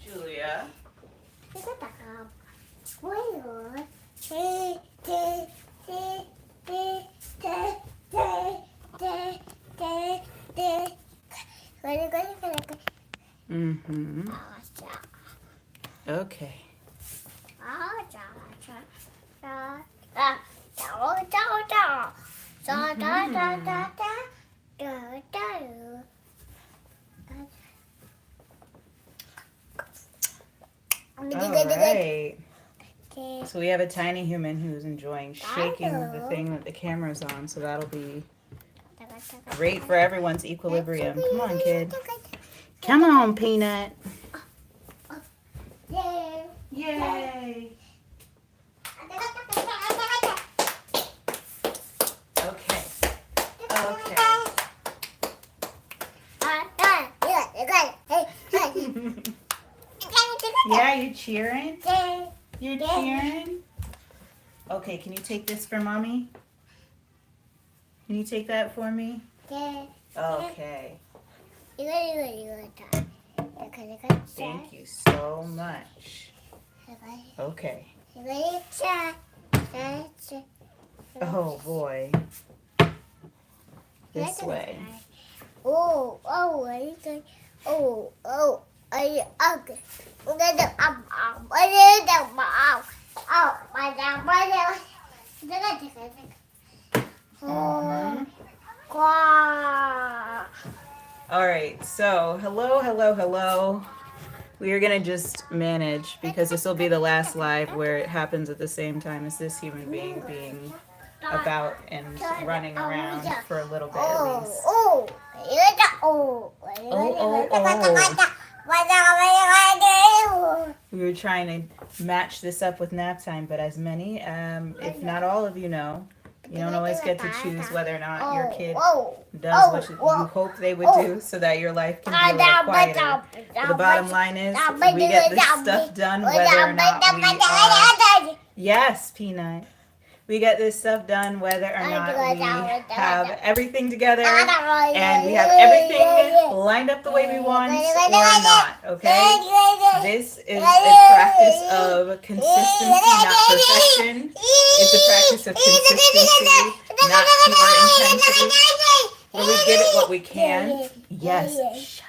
Julia. Mm-hmm. Okay. Alright. So we have a tiny human who's enjoying shaking the thing that the camera's on, so that'll be great for everyone's equilibrium. Come on, kid. Come on, Peanut. Yay! Okay. Okay. Yeah, you cheering? You're cheering? Okay, can you take this for mommy? Can you take that for me? Okay. Thank you so much. Okay. Oh boy. This way. All right, so hello. We are gonna just manage because this will be the last live where it happens at the same time as this human being being about and running around for a little bit at least. We were trying to match this up with nap time, but as many, if not all of you know, you don't always get to choose whether or not your kid does what you hope they would do so that your life can be a little quieter. But the bottom line is we get this stuff done whether or not we are... Yes, Peanut. We get this stuff done whether or not we have everything together and we have everything lined up the way we want or not, okay? This is a practice of consistency, not perfection. It's a practice of consistency, not pure intensity. Where we give it what we can. Yes. Shh.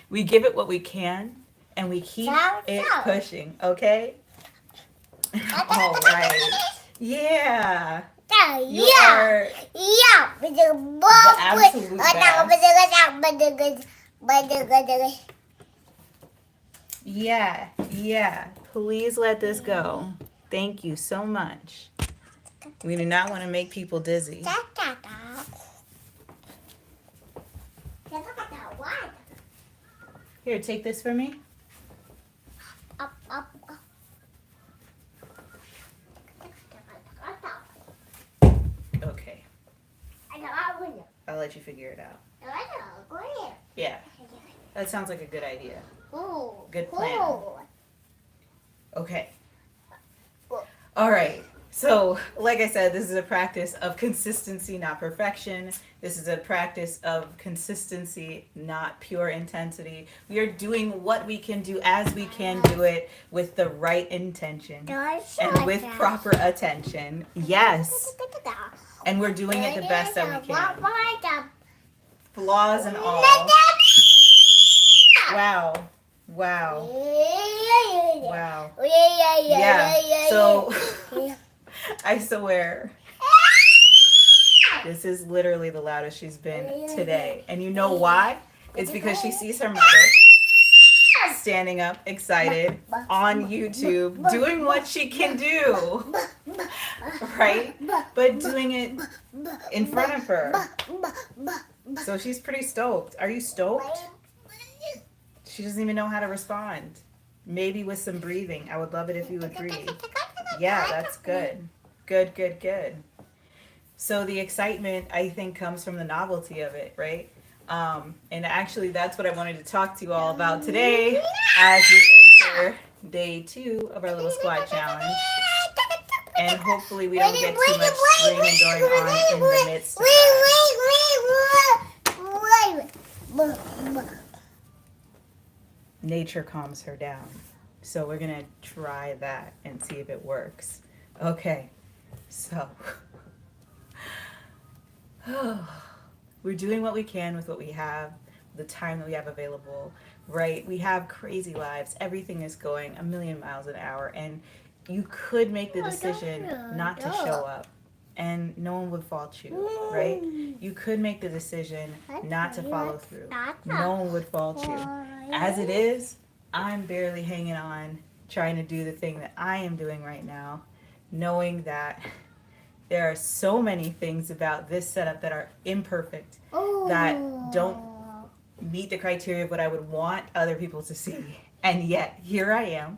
We give it what we can and we keep it pushing, okay? All right. Yeah. You are the absolute best. Yeah. Please let this go. Thank you so much. We do not want to make people dizzy. Here, take this for me. Okay. I'll let you figure it out. Yeah. That sounds like a good idea. Good plan. Okay. All right. So, like I said, this is a practice of consistency, not perfection. This is a practice of consistency, not pure intensity. We are doing what we can do as we can do it with the right intention and with proper attention. Yes. And we're doing it the best that we can. Flaws and all. Wow. Yeah. So, I swear, this is literally the loudest she's been today. And you know why? It's because she sees her mother standing up, excited, on YouTube, doing what she can do. Right? But doing it in front of her. So she's pretty stoked. Are you stoked? She doesn't even know how to respond. Maybe with some breathing. I would love it if you would breathe. Yeah, that's good. Good, good, good. So the excitement, I think, comes from the novelty of it, right? And actually, that's what I wanted to talk to you all about today as we enter day 2 of our little squat challenge. And hopefully we don't get too much screaming going on in the midst of that. Nature calms her down. So we're going to try that and see if it works. Okay, so we're doing what we can with what we have, the time that we have available, right? We have crazy lives. Everything is going a million miles an hour, and you could make the decision not to show up, and no one would fault you, right? You could make the decision not to follow through. No one would fault you. As it is, I'm barely hanging on, trying to do the thing that I am doing right now, knowing that there are so many things about this setup that are imperfect, that don't meet the criteria of what I would want other people to see. And yet, here I am,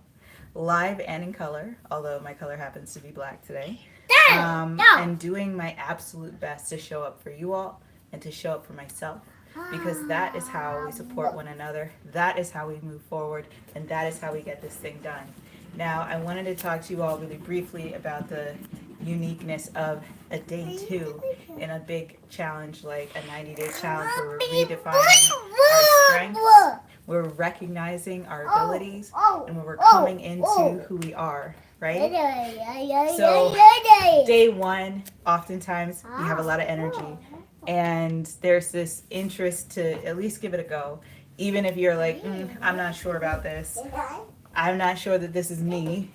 live and in color, although my color happens to be black today, and doing my absolute best to show up for you all and to show up for myself, because that is how we support one another, that is how we move forward, and that is how we get this thing done. Now, I wanted to talk to you all really briefly about the uniqueness of a day 2 in a big challenge like a 90-day challenge, where we're redefining our strengths, we're recognizing our abilities, and where we're coming into who we are, right? So, day 1, oftentimes you have a lot of energy, and there's this interest to at least give it a go, even if you're like, I'm not sure about this. I'm not sure that this is me.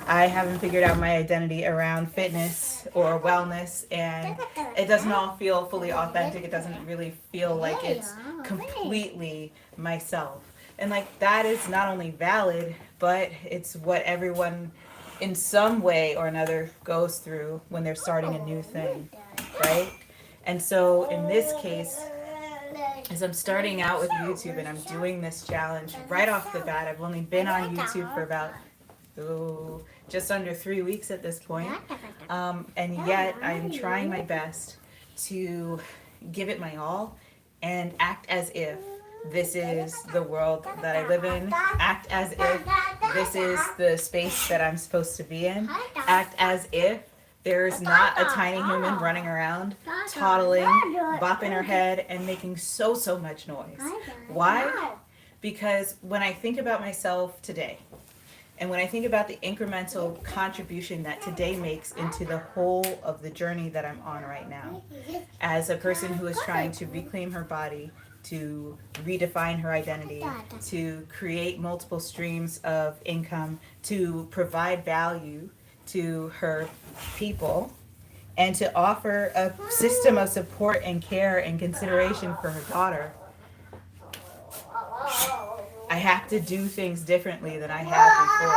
I haven't figured out my identity around fitness or wellness, and it doesn't all feel fully authentic. It doesn't really feel like it's completely myself. And like, that is not only valid, but it's what everyone in some way or another goes through when they're starting a new thing, right? And so in this case, as I'm starting out with YouTube and I'm doing this challenge right off the bat, I've only been on YouTube for about just under 3 weeks at this point, and yet I'm trying my best to give it my all and act as if this is the world that I live in, act as if this is the space that I'm supposed to be in, act as if there's not a tiny human running around, toddling, bopping her head, and making so much noise. Why? Because when I think about myself today, and when I think about the incremental contribution that today makes into the whole of the journey that I'm on right now, as a person who is trying to reclaim her body, to redefine her identity, to create multiple streams of income, to provide value to her people, and to offer a system of support and care and consideration for her daughter, I have to do things differently than I have before.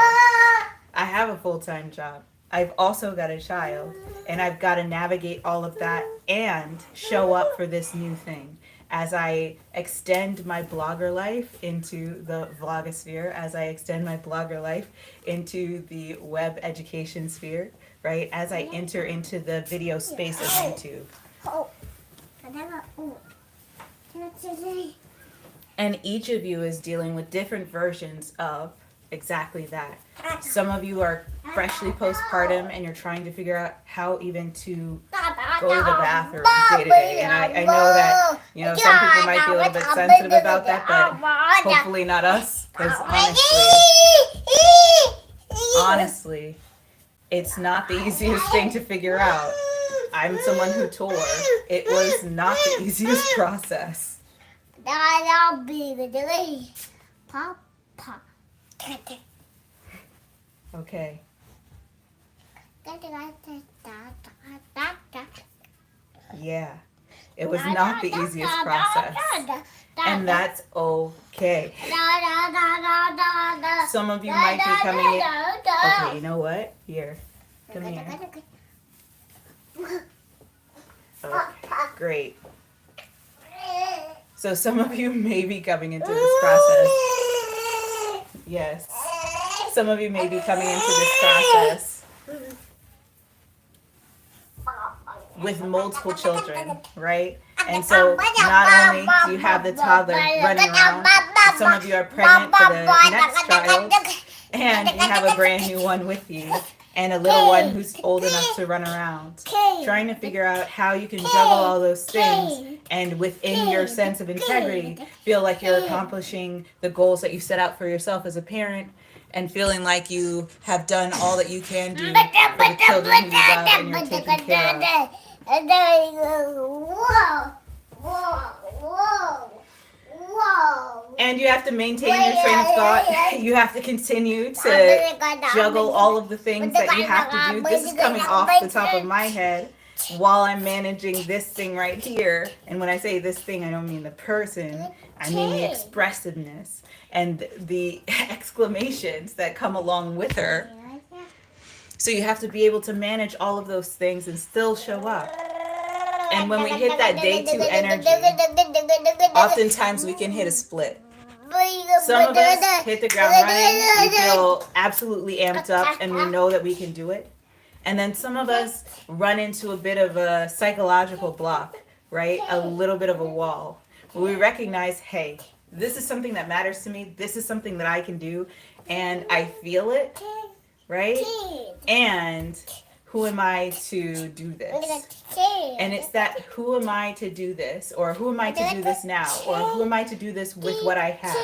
I have a full-time job. I've also got a child, and I've got to navigate all of that and show up for this new thing. As I extend my blogger life into the vlogosphere, as I extend my blogger life into the web education sphere, right? As I enter into the video space of YouTube. And each of you is dealing with different versions of exactly that. Some of you are freshly postpartum and you're trying to figure out how even to go to the bathroom day to day. And I know that, some people might be a little bit sensitive about that, but hopefully not us. Because honestly, it's not the easiest thing to figure out. I'm someone who tore. It was not the easiest process. That'll be the delay. Papa. Okay. Yeah. It was not the easiest process. And that's okay. Some of you might be coming in. Okay, you know what? Here. Come here. Okay, great. So some of you may be coming into this process Yes. Some of you may be coming into this process with multiple children, right? And so not only do you have the toddler running around, but some of you are pregnant for the next child, and you have a brand new one with you, and a little one who's old enough to run around. Trying to figure out how you can juggle all those things and within your sense of integrity feel like you're accomplishing the goals that you set out for yourself as a parent, and feeling like you have done all that you can do for the children who you love and you're taking care of. And you have to maintain your train of thought. You have to continue to juggle all of the things that you have to do. This is coming off the top of my head while I'm managing this thing right here. And when I say this thing, I don't mean the person. I mean the expressiveness and the exclamations that come along with her. So you have to be able to manage all of those things and still show up. And when we hit that day 2 energy, oftentimes we can hit a split. Some of us hit the ground running, we feel absolutely amped up and we know that we can do it. And then some of us run into a bit of a psychological block, right? A little bit of a wall. Where we recognize, hey, this is something that matters to me. This is something that I can do. And I feel it, right? And who am I to do this? And it's that who am I to do this? Or who am I to do this now? Or who am I to do this with what I have?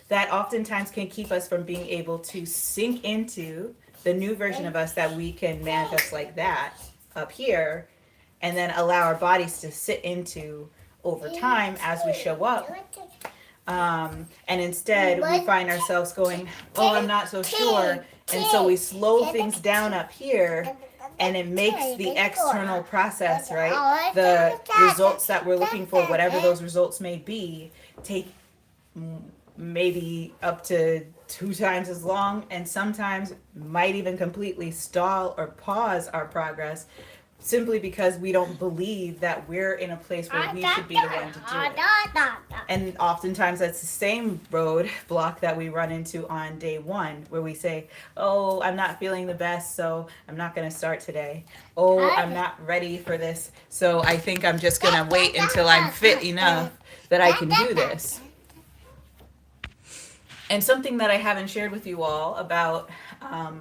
That oftentimes can keep us from being able to sink into the new version of us that we can manifest like that up here, and then allow our bodies to sit into over time as we show up. And instead we find ourselves going, oh, I'm not so sure. And so we slow things down up here, and it makes the external process, right? The results that we're looking for, whatever those results may be, take maybe up to 2 times as long, and sometimes might even completely stall or pause our progress simply because we don't believe that we're in a place where we should be the one to do it. And oftentimes that's the same road block that we run into on day 1, where we say, oh, I'm not feeling the best, so I'm not going to start today. Oh, I'm not ready for this, so I think I'm just going to wait until I'm fit enough that I can do this. And something that I haven't shared with you all about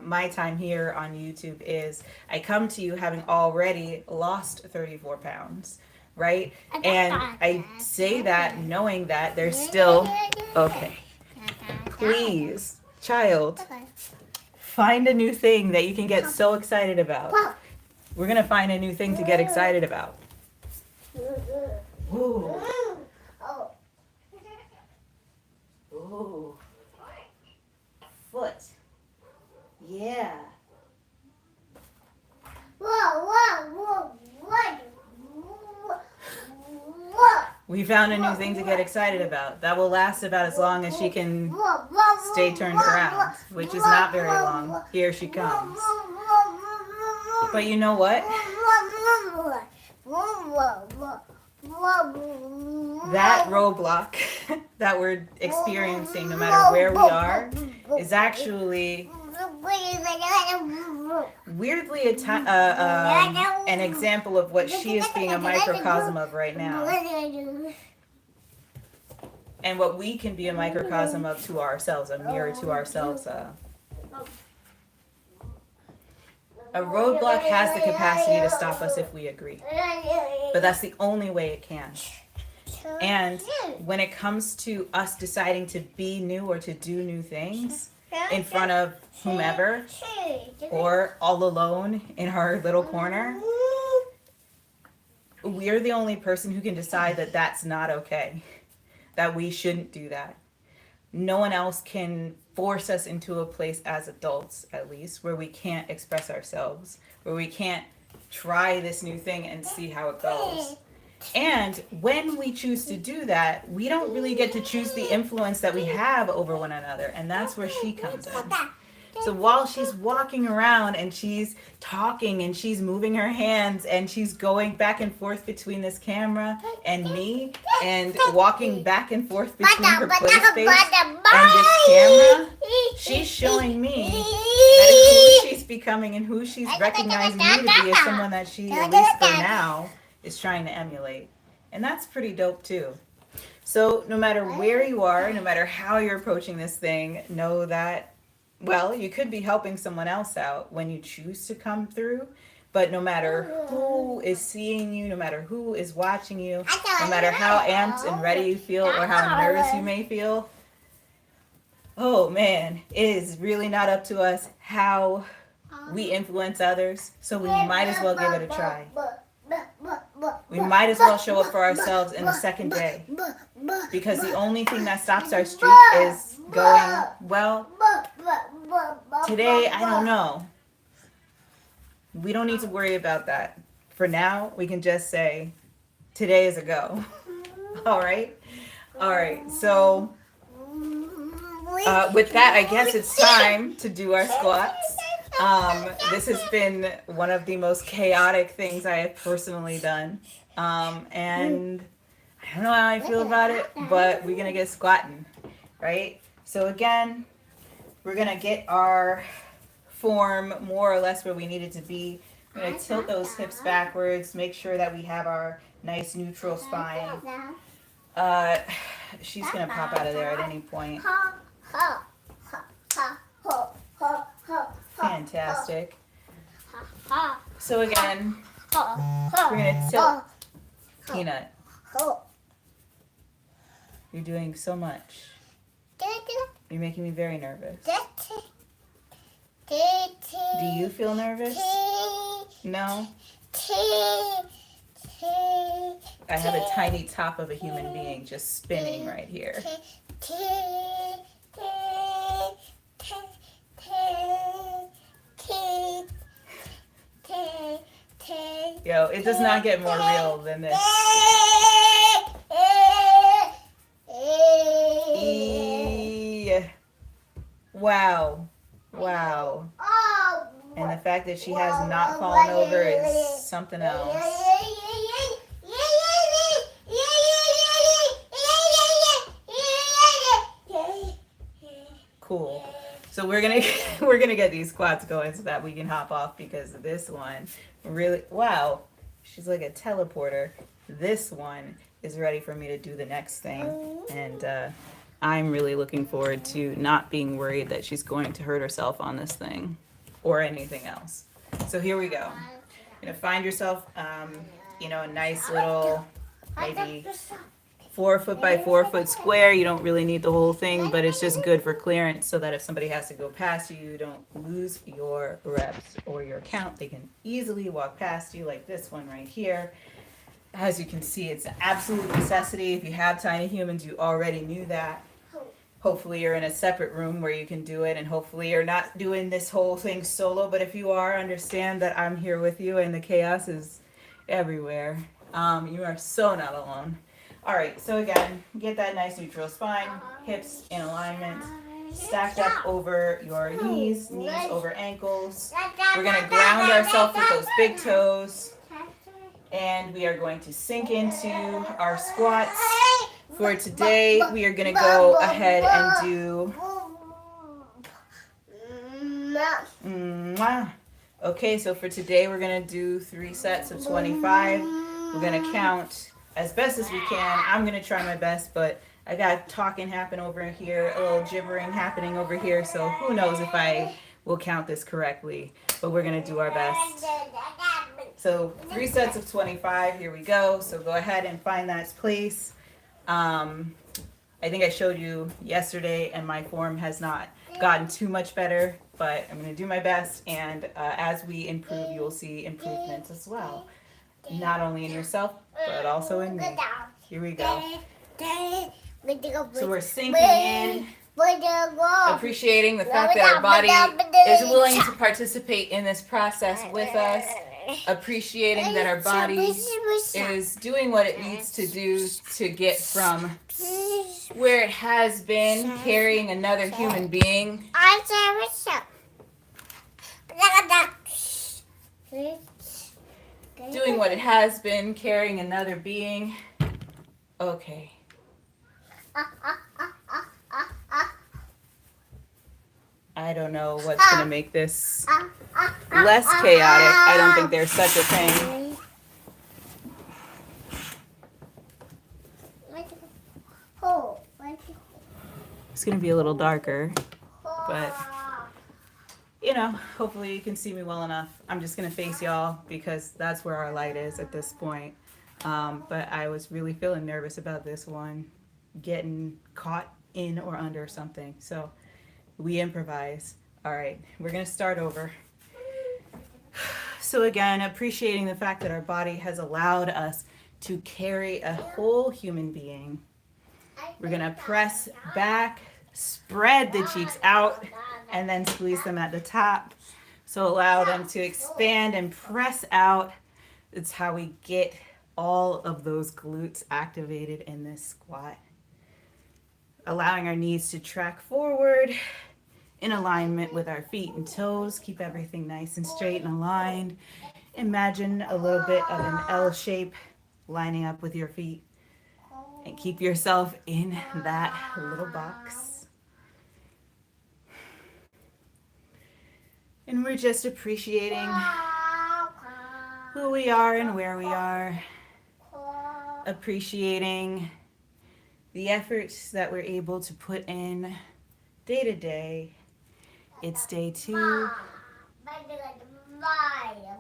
my time here on YouTube is I come to you having already lost 34 pounds, right? And I say that knowing that there's still, okay, please, child, find a new thing that you can get so excited about. We're going to find a new thing to get excited about. Ooh. Ooh. Foot. Yeah. We found a new thing to get excited about. That will last about as long as she can stay turned around, which is not very long. Here she comes. But you know what? That roadblock that we're experiencing, no matter where we are, is actually weirdly an example of what she is being a microcosm of right now, and what we can be a microcosm of to ourselves, a mirror to ourselves. A roadblock has the capacity to stop us if we agree, but that's the only way it can. And when it comes to us deciding to be new or to do new things in front of whomever, or all alone in our little corner, we're the only person who can decide that that's not okay, that we shouldn't do that. No one else can force us into a place, as adults at least, where we can't express ourselves, where we can't try this new thing and see how it goes. And when we choose to do that, we don't really get to choose the influence that we have over one another, and that's where she comes in. So while she's walking around and she's talking and she's moving her hands and she's going back and forth between this camera and me and walking back and forth between her play space and this camera, she's showing me that who she's becoming and who she's recognizing me to be as someone that she, at least for now, is trying to emulate. And that's pretty dope too. So no matter where you are, no matter how you're approaching this thing, know that, well, you could be helping someone else out when you choose to come through. But no matter who is seeing you, no matter who is watching you, no matter how amped and ready you feel or how nervous you may feel, oh man, it is really not up to us how we influence others. So we might as well give it a try. We might as well show up for ourselves in the second day. Because the only thing that stops our streak is going, well, today, I don't know. We don't need to worry about that. For now, we can just say, today is a go. All right? All right, so with that, I guess it's time to do our squats. This has been one of the most chaotic things I have personally done. And I don't know how I feel about it, but we're going to get squatting, right? So again, we're going to get our form more or less where we need it to be. We're going to tilt those hips backwards, make sure that we have our nice neutral spine. She's going to pop out of there at any point. Fantastic. So again, we're going to tilt. Peanut, you're doing so much. You're making me very nervous. Do you feel nervous? No? I have a tiny top of a human being just spinning right here. Yo, it does not get more real than this. Wow. Wow. And the fact that she has not fallen over is something else. Cool. So we're gonna get these squats going so that we can hop off, because this one really, wow, she's like a teleporter. This one is ready for me to do the next thing, and I'm really looking forward to not being worried that she's going to hurt herself on this thing or anything else. So here we go. You're gonna find yourself, a nice little maybe 4 foot by 4 foot square. You don't really need the whole thing, but it's just good for clearance so that if somebody has to go past you, you don't lose your reps or your count. They can easily walk past you, like this one right here. As you can see, it's an absolute necessity. If you have tiny humans, you already knew that. Hopefully you're in a separate room where you can do it, and hopefully you're not doing this whole thing solo, but if you are, understand that I'm here with you and the chaos is everywhere. You are so not alone. All right, so again, get that nice neutral spine, hips in alignment, stacked up over your knees over ankles. We're gonna ground ourselves with those big toes, and we are going to sink into our squats. For today, we are gonna go ahead and do, okay, so for today, we're gonna do 3 sets of 25. We're gonna count as best as we can. I'm gonna try my best, but I got talking happen over here, a little gibbering happening over here, so who knows if I will count this correctly, but we're gonna do our best. So 3 sets of 25, here we go. So go ahead and find that place. I think I showed you yesterday, and my form has not gotten too much better, but I'm gonna do my best, and as we improve, you'll see improvements as well. Not only in yourself, but also in me. Here we go. So we're sinking in, appreciating the fact that our body is willing to participate in this process with us, appreciating that our body is doing what it needs to do to get from where it has been, carrying another human being, Doing what it has been, carrying another being. Okay. I don't know what's going to make this less chaotic. I don't think there's such a thing. It's going to be a little darker, but you know, hopefully you can see me well enough. I'm just going to face y'all because that's where our light is at this point. But I was really feeling nervous about this one, getting caught in or under something. So we improvise. All right, we're going to start over. So again, appreciating the fact that our body has allowed us to carry a whole human being. We're going to press back, spread the cheeks out, and then squeeze them at the top. So allow them to expand and press out. It's how we get all of those glutes activated in this squat. Allowing our knees to track forward in alignment with our feet and toes. Keep everything nice and straight and aligned. Imagine a little bit of an L shape lining up with your feet. And keep yourself in that little box. And we're just appreciating who we are and where we are. Appreciating the efforts that we're able to put in day to day. It's day 2.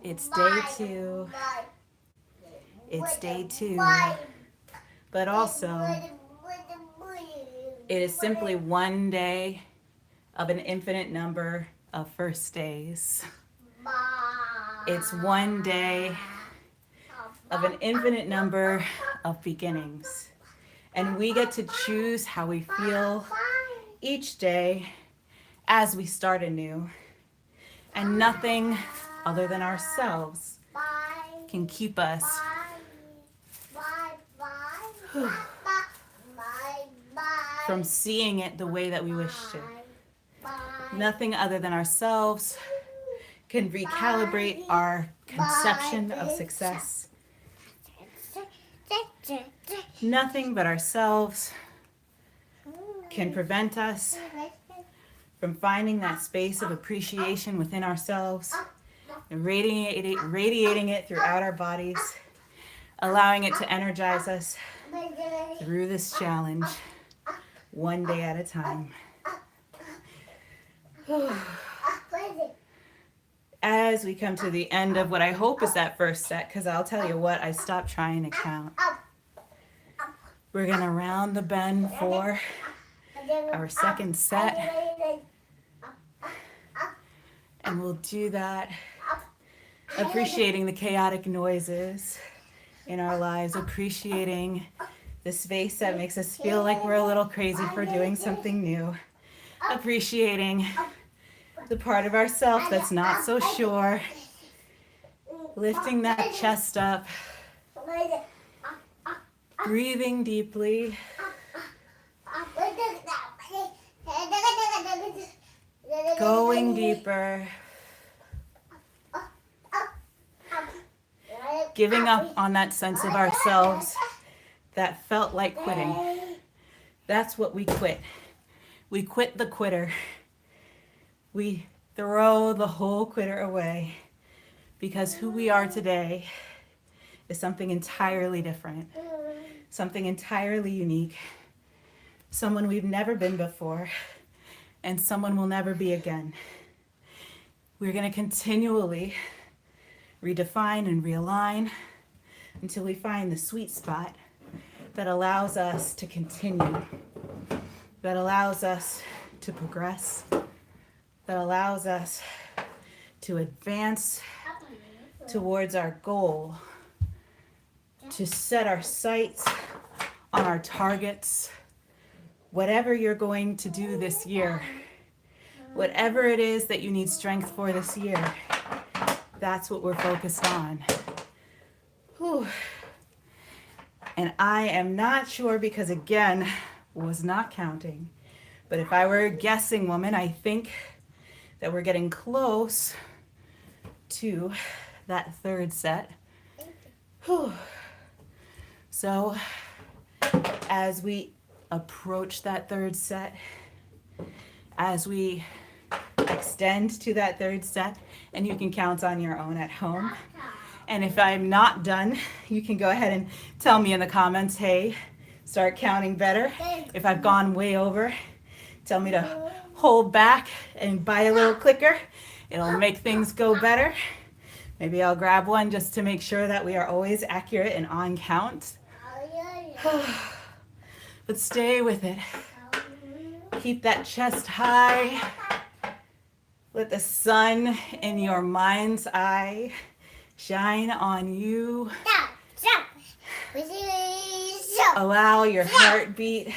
It's day 2. It's day 2. But also, it is simply one day of an infinite number of first days. It's one day of an infinite number of beginnings. And we get to choose how we feel each day as we start anew. And nothing other than ourselves can keep us from seeing it the way that we wish to. Nothing other than ourselves can recalibrate our conception of success. Nothing but ourselves can prevent us from finding that space of appreciation within ourselves and radiating it throughout our bodies, allowing it to energize us through this challenge, one day at a time. As we come to the end of what I hope is that first set, because I'll tell you what, I stopped trying to count. We're going to round the bend for our second set. And we'll do that appreciating the chaotic noises in our lives, appreciating the space that makes us feel like we're a little crazy for doing something new, appreciating the part of ourselves that's not so sure, lifting that chest up, breathing deeply, going deeper, giving up on that sense of ourselves that felt like quitting. That's what we quit. We quit the quitter. We throw the whole quitter away because who we are today is something entirely different, something entirely unique, someone we've never been before, and someone we'll never be again. We're going to continually redefine and realign until we find the sweet spot that allows us to continue, that allows us to progress, that allows us to advance towards our goal, to set our sights on our targets. Whatever you're going to do this year, whatever it is that you need strength for this year, that's what we're focused on. Whew. And I am not sure because, again, was not counting. But if I were a guessing woman, I think that we're getting close to that third set. Whew. So as we approach that third set, as we extend to that third set, and you can count on your own at home. And if I'm not done, you can go ahead and tell me in the comments, hey, start counting better. If I've gone way over, tell me to hold back and buy a little clicker. It'll make things go better. Maybe I'll grab one just to make sure that we are always accurate and on count. But stay with it. Keep that chest high. Let the sun in your mind's eye shine on you. Allow your heartbeat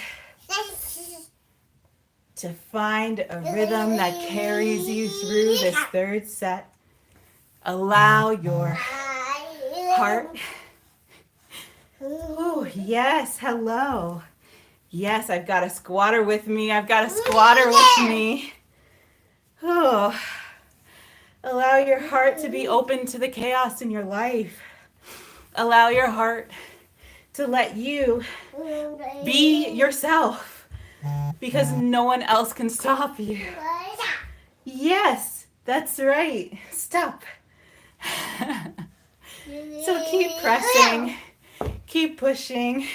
to find a rhythm that carries you through this third set. Allow your heart. Oh, yes, hello. Yes, I've got a squatter with me. I've got a squatter with me. Oh, allow your heart to be open to the chaos in your life. Allow your heart to let you be yourself, because no one else can stop you. Yes, that's right. Stop. So keep pressing, keep pushing.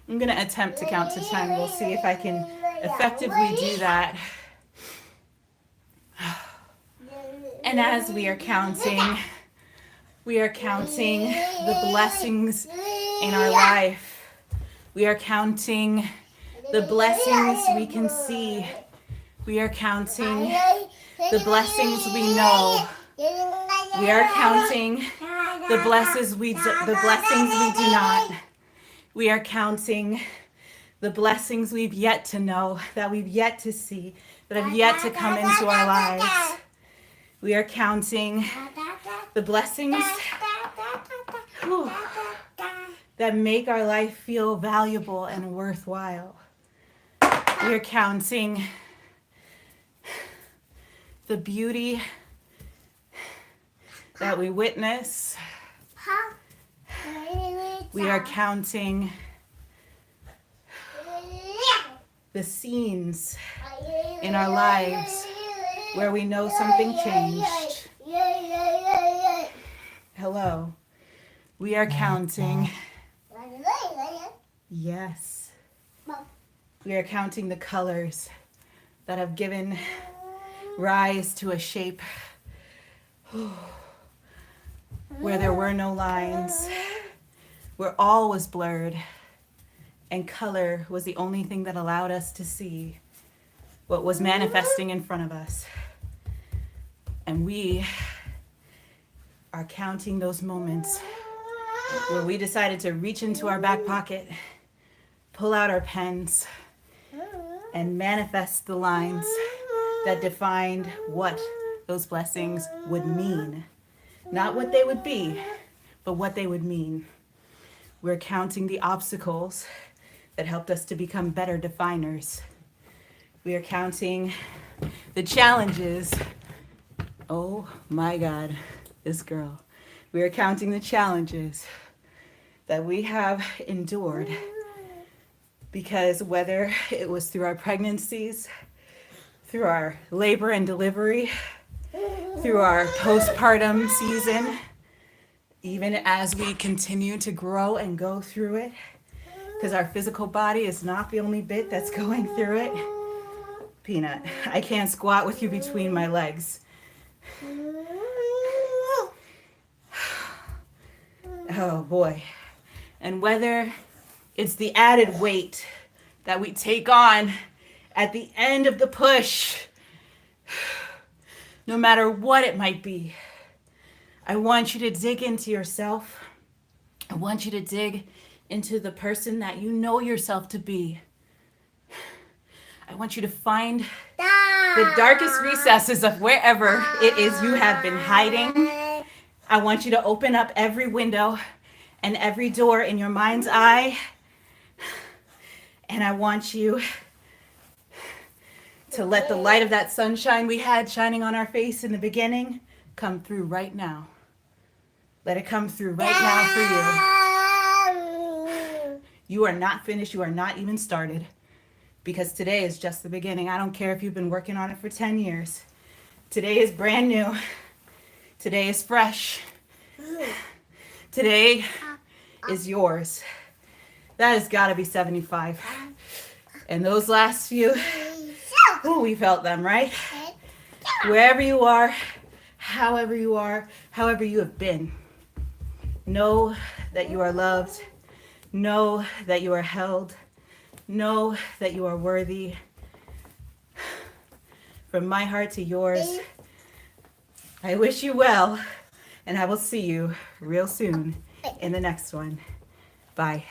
I'm going to attempt to count to 10. We'll see if I can effectively do that. And as we are counting the blessings in our life. We are counting the blessings we can see. We are counting the blessings we know. We are counting the blessings we do not. We are counting the blessings we've yet to know, that we've yet to see, that have yet to come into our lives. We are counting the blessings that make our life feel valuable and worthwhile. We are counting the beauty that we witness. We are counting the scenes in our lives where we know something changed. Hello. We are counting. Yes. We are counting the colors that have given rise to a shape where there were no lines, where all was blurred, and color was the only thing that allowed us to see what was manifesting in front of us. And we are counting those moments where we decided to reach into our back pocket, pull out our pens, and manifest the lines that defined what those blessings would mean. Not what they would be, but what they would mean. We're counting the obstacles that helped us to become better definers. We are counting the challenges. Oh my God, this girl. We are counting the challenges that we have endured, because whether it was through our pregnancies, through our labor and delivery, through our postpartum season, even as we continue to grow and go through it, because our physical body is not the only bit that's going through it. Peanut, I can't squat with you between my legs. Oh boy. And whether it's the added weight that we take on at the end of the push, no matter what it might be, I want you to dig into yourself. I want you to dig into the person that you know yourself to be. I want you to find the darkest recesses of wherever it is you have been hiding. I want you to open up every window and every door in your mind's eye. And I want you to let the light of that sunshine we had shining on our face in the beginning come through right now. Let it come through right now for you. You are not finished. You are not even started. Because today is just the beginning. I don't care if you've been working on it for 10 years. Today is brand new. Today is fresh. Today is yours. That has got to be 75. And those last few, ooh, we felt them, right? Wherever you are, however you have been, know that you are loved. Know that you are held. Know that you are worthy. From my heart to yours, I wish you well, and I will see you real soon in the next one. Bye.